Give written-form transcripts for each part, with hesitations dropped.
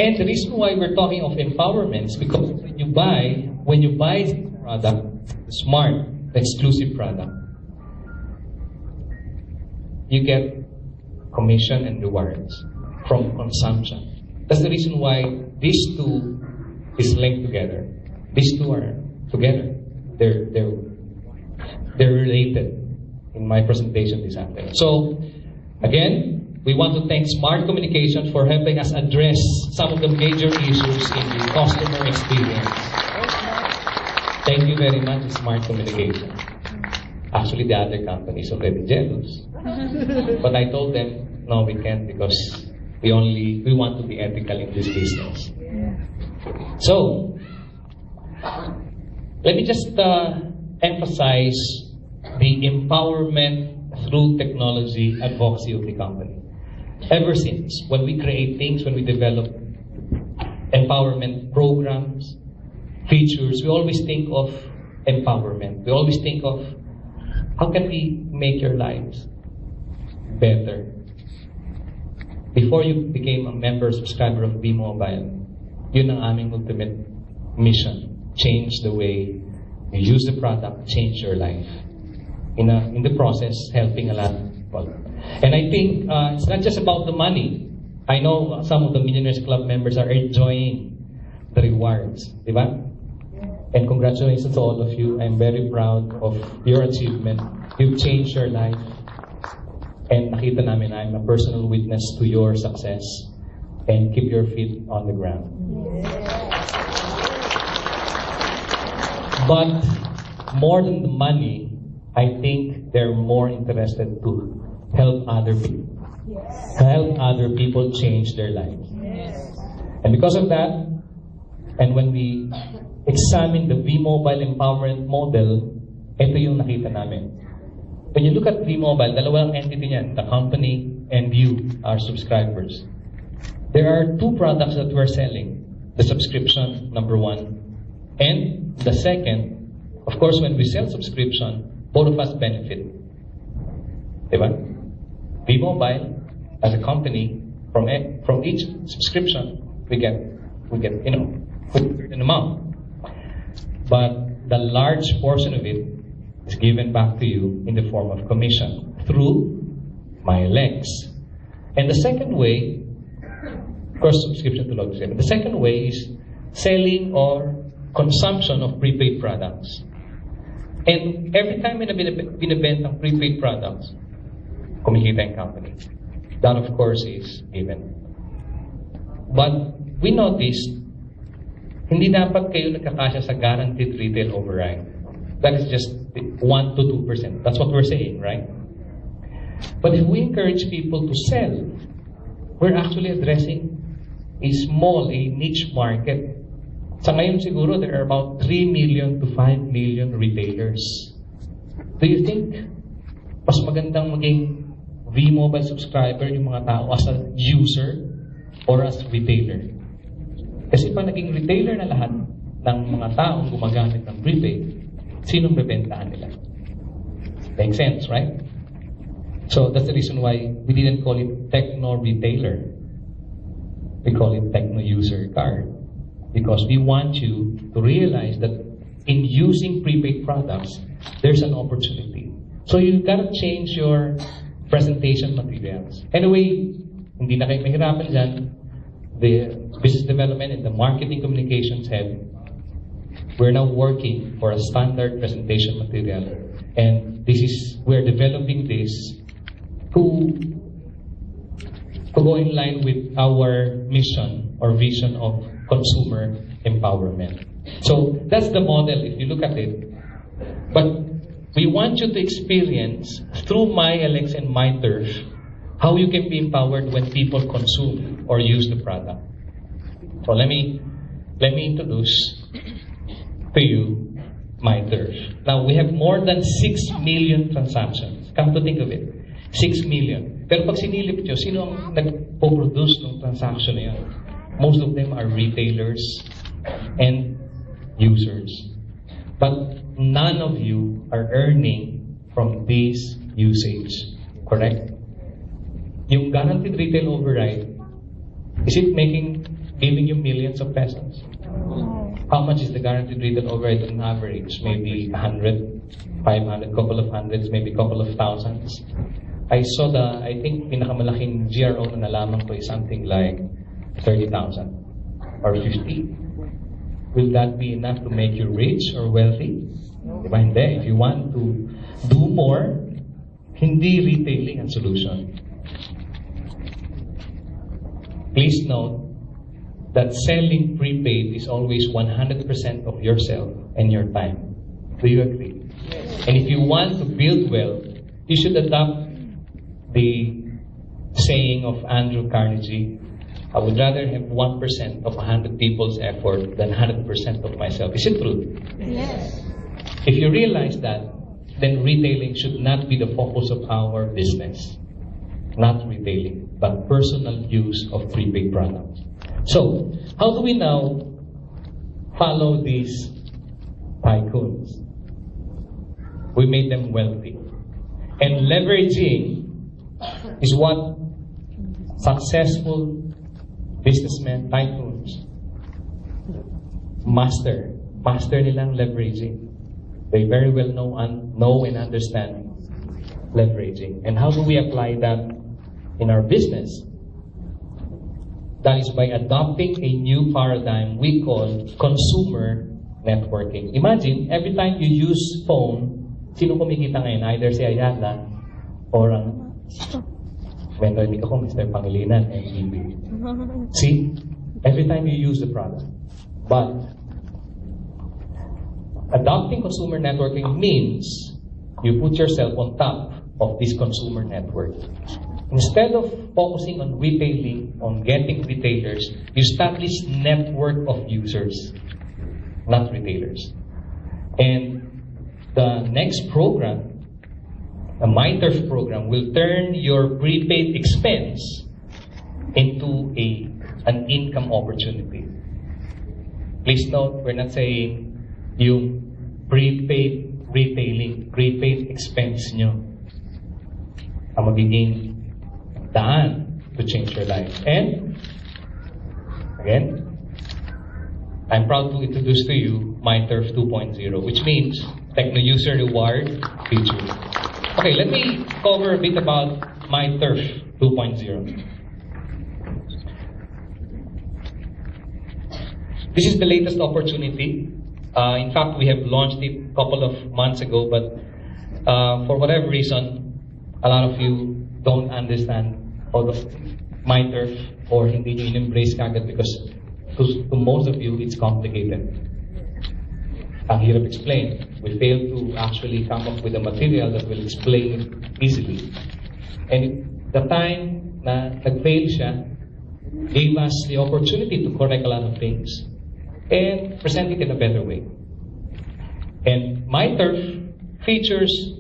And the reason why we're talking of empowerment is because when you buy product, smart, exclusive product, you get commission and rewards from consumption. That's the reason why these two is linked together. These two are together. They're related in my presentation this afternoon. So, again, we want to thank Smart Communication for helping us address some of the major issues in the customer experience. Thank you very much, Smart Communication. Actually, the other companies already jealous. But I told them, no, we can't because we want to be ethical in this business. So, let me just emphasize the empowerment through technology advocacy of the company. Ever since, when we create things, when we develop empowerment programs, features, we always think of empowerment. We always think of how can we make your lives better. Before you became a member, subscriber of VMOBILE, yun ang aming ultimate mission. Change the way you use the product, change your life. In the process, helping a lot of people. And I think it's not just about the money. I know some of the Millionaires Club members are enjoying the rewards. Diba? And congratulations to all of you. I'm very proud of your achievement. You've changed your life. And nakita namin, I'm a personal witness to your success. And keep your feet on the ground. But more than the money, I think they're more interested to help other people. Help other people change their lives. And because of that, and when we examine the VMOBILE empowerment model, ito yung nakita namin. When you look at VMOBILE, dalawang entity niyan, the company and you, our subscribers. There are two products that we're selling. The subscription, number one. And the second, of course, when we sell subscription, both of us benefit. Diba? VMOBILE, as a company, from each subscription, we get a certain amount. But the large portion of it is given back to you in the form of commission through MyLex. And the second way, of course, subscription to Log. The second way is selling or consumption of prepaid products. And every time na binibenta ang prepaid products, kumikita yung company. That, of course, is given. But we noticed, hindi dapat kayo nagkakasya sa guaranteed retail override. That is just 1 to 2%. That's what we're saying, right? But if we encourage people to sell, we're actually addressing a niche market. Sa ngayon siguro, there are about 3 million to 5 million retailers. Do you think mas magandang maging VMOBILE subscriber yung mga tao as a user or as retailer? Kasi pag naging retailer na lahat ng mga taong gumagamit ng prepaid, sinong bebentahan nila? Makes sense, right? So that's the reason why we didn't call it techno retailer. We call it techno user card. Because we want you to realize that in using prepaid products, there's an opportunity. So you gotta change your presentation materials. Anyway, hindi na kayo mahirapan dyan. The business development and the marketing communications head, we're now working for a standard presentation material. And we're developing this to go in line with our mission or vision of consumer empowerment. So that's the model if you look at it. But we want you to experience through MyLex and MyTurf how you can be empowered when people consume or use the product. So let me introduce to you MyTurf. Now we have more than 6 million transactions. Come to think of it, 6 million. Pero pag sinilip nyo, sino ang nagpo-produce ng transaction na yun? Most of them are retailers and users. But none of you are earning from this usage. Correct? Yung guaranteed retail override, is it making giving you millions of pesos. How much is the guaranteed rate of overhead on average? Maybe 100, 500, couple of hundreds, maybe couple of thousands. I think pinakamalaking GRO na nalaman ko is something like 30,000 or 50. Will that be enough to make you rich or wealthy? Diba hindi? If you want to do more, hindi retailing ang solution. Please note that selling prepaid is always 100% of yourself and your time. Do you agree? Yes. And if you want to build wealth, you should adopt the saying of Andrew Carnegie, I would rather have 1% of 100 people's effort than 100% of myself. Is it true? Yes. If you realize that, then retailing should not be the focus of our business. Not retailing, but personal use of prepaid products. So, how do we now follow these tycoons? We made them wealthy. And leveraging is what successful businessmen, tycoons, master nilang leveraging. They very well know and understand leveraging. And how do we apply that in our business? That is by adopting a new paradigm we call consumer networking. Imagine, every time you use phone, sino kumikita ngayon? Either si Ayala or ang mentoring ako, Mr. Pangilinan, MVP. See? Every time you use the product. But adopting consumer networking means you put yourself on top of this consumer network. Instead of focusing on retailing, on getting retailers, you establish network of users, not retailers. And the next program, the MyTurf program, will turn your prepaid expense into an income opportunity. Please note, we're not saying yung prepaid retailing, prepaid expense nyo ang magiging daan to change your life. And again, I'm proud to introduce to you MyTurf 2.0, which means Techno User Reward feature. Okay, let me cover a bit about MyTurf 2.0. This is the latest opportunity. In fact, we have launched it a couple of months ago, but for whatever reason, a lot of you don't understand all of MyTurf or hindi nyo in-embrace kagad because to most of you, it's complicated. Ang hirap explain. We failed to actually come up with a material that will explain it easily. And the time na nag-fail siya gave us the opportunity to correct a lot of things and present it in a better way. And MyTurf features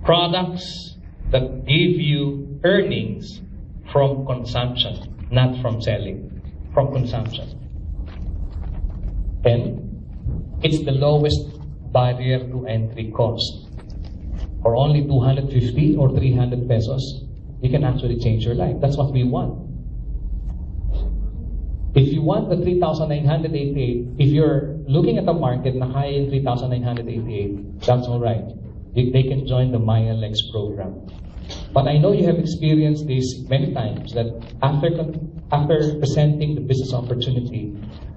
products that give you earnings from consumption, not from selling, from consumption. And it's the lowest barrier to entry cost. For only 250 or 300 pesos, you can actually change your life. That's what we want. If you want the 3,988, if you're looking at the market na kaya yung 3,988, that's all right. They can join the MyLX program. But I know you have experienced this many times, that after presenting the business opportunity,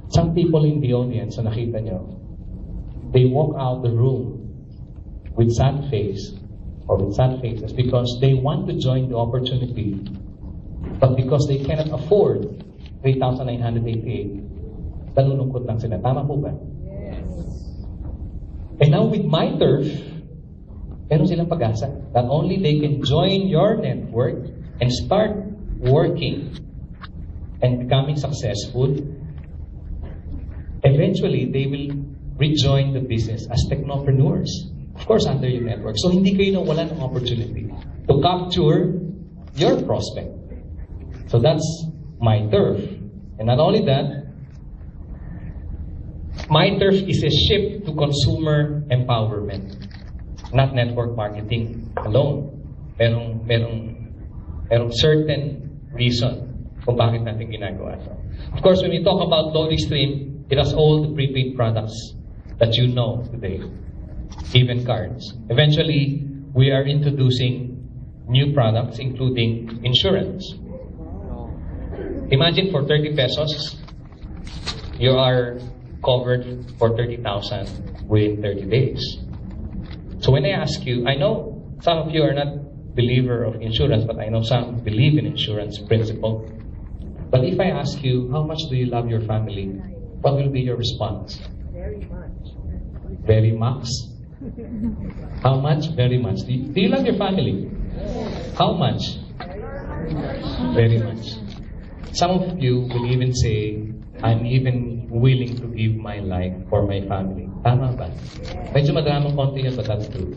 some people in the audience, na nakita nyo, they walk out the room with sad face or with sad faces because they want to join the opportunity, but because they cannot afford 3,988, nalulungkot lang sila. Tama po ba? Yes. And now with MyTurf, meron silang pag-asa. Not only they can join your network and start working and becoming successful, eventually they will rejoin the business as technopreneurs. Of course, under your network. So hindi kayo nawala ng opportunity to capture your prospect. So that's MyTurf. And not only that, MyTurf is a shift to consumer empowerment, not network marketing alone. Merong certain reason kung bakit natin ginagawa ito. Of course, when we talk about loading stream, it has all the prepaid products that you know today, even cards. Eventually, we are introducing new products, including insurance. Imagine for 30 pesos, you are covered for 30,000 within 30 days. So when I ask you, I know some of you are not believer of insurance, but I know some believe in insurance principle. But if I ask you, how much do you love your family? What will be your response? Very much. Very much? How much? Very much. Do you love your family? How much? Very much. Some of you will even say, I'm even willing to give my life for my family. Tama ba? Medyo madramang konti yan, but that's true.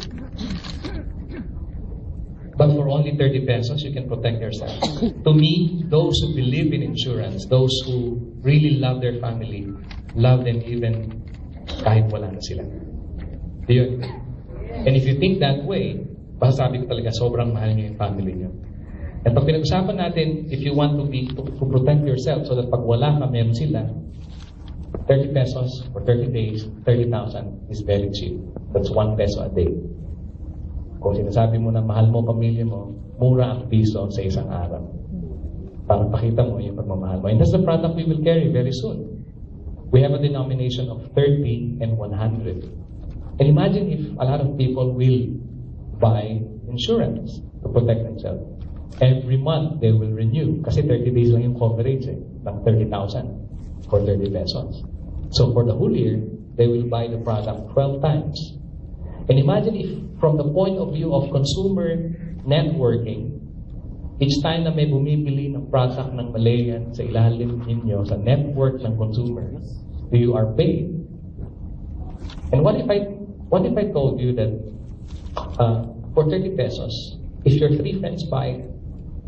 But for only 30 pesos, you can protect yourself. To me, those who believe in insurance, those who really love their family, love them even kahit wala na sila. Do you agree? And if you think that way, basta sabi ko talaga, sobrang mahal niyo yung family niyo. At pag pinag-usapan natin, if you want to protect yourself so that pag wala ka, meron sila, 30 pesos for 30 days, 30,000 is very cheap. That's 1 peso a day. Kung sinasabi mo na mahal mo pamilya mo, mura ang piso sa isang araw. Para pakita mo yung pagmamahal mo. And that's the product we will carry very soon. We have a denomination of 30 and 100. And imagine if a lot of people will buy insurance to protect themselves. Every month, they will renew. Kasi 30 days lang yung coverage ng 30,000 for 30 pesos. So for the whole year, they will buy the product 12 times. And imagine if from the point of view of consumer networking, each time na may bumibili ng product ng Malayan sa ilalim ninyo, sa network ng consumers, you are paid. And what if I told you that for 30 pesos, if your 3 friends buy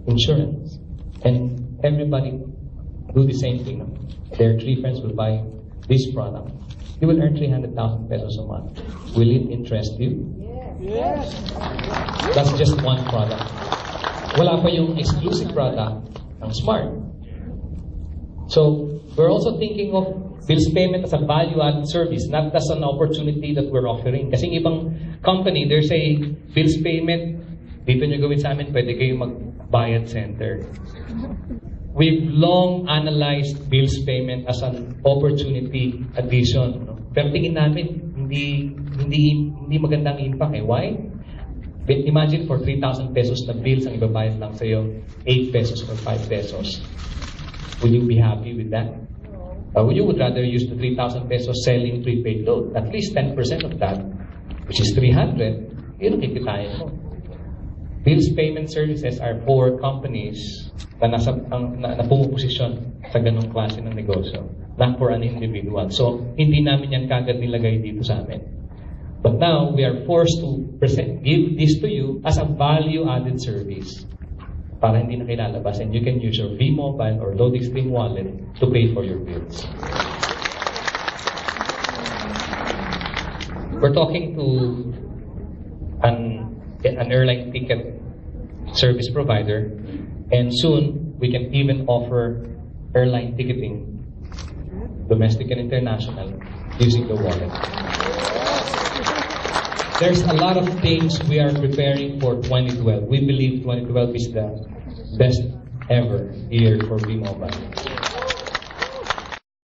insurance and everybody do the same thing, their 3 friends will buy this product, you will earn 300,000 pesos a month. Will it interest you? Yes. That's just one product. Wala pa yung exclusive product ng Smart. So, we're also thinking of bills payment as a value-added service, not as an opportunity that we're offering. Kasi ibang company, they're saying, bills payment, dito nyo gawin sa amin, pwede kayong mag-bayad center. We've long analyzed bills payment as an opportunity addition. No? Pero tingin namin, hindi magandang impact. Why? Imagine for 3,000 pesos na bills ang ibabayad lang sa'yo, 8 pesos or 5 pesos. Will you be happy with that? You would rather use the 3,000 pesos selling prepaid load. At least 10% of that, which is 300, yun ang kikitain mo. Bills payment services are for companies na pumuposisyon sa ganong klase ng negosyo, not for an individual. So, hindi namin yan kagad nilagay dito sa amin. But now, we are forced to give this to you as a value-added service para hindi na kilalabas, and you can use your VMOBILE or loading stream wallet to pay for your bills. We're talking to an airline ticket service provider, and soon we can even offer airline ticketing, domestic and international, using the wallet. There's a lot of things we are preparing for 2012. We believe 2012 is the best ever year for VMOBILE.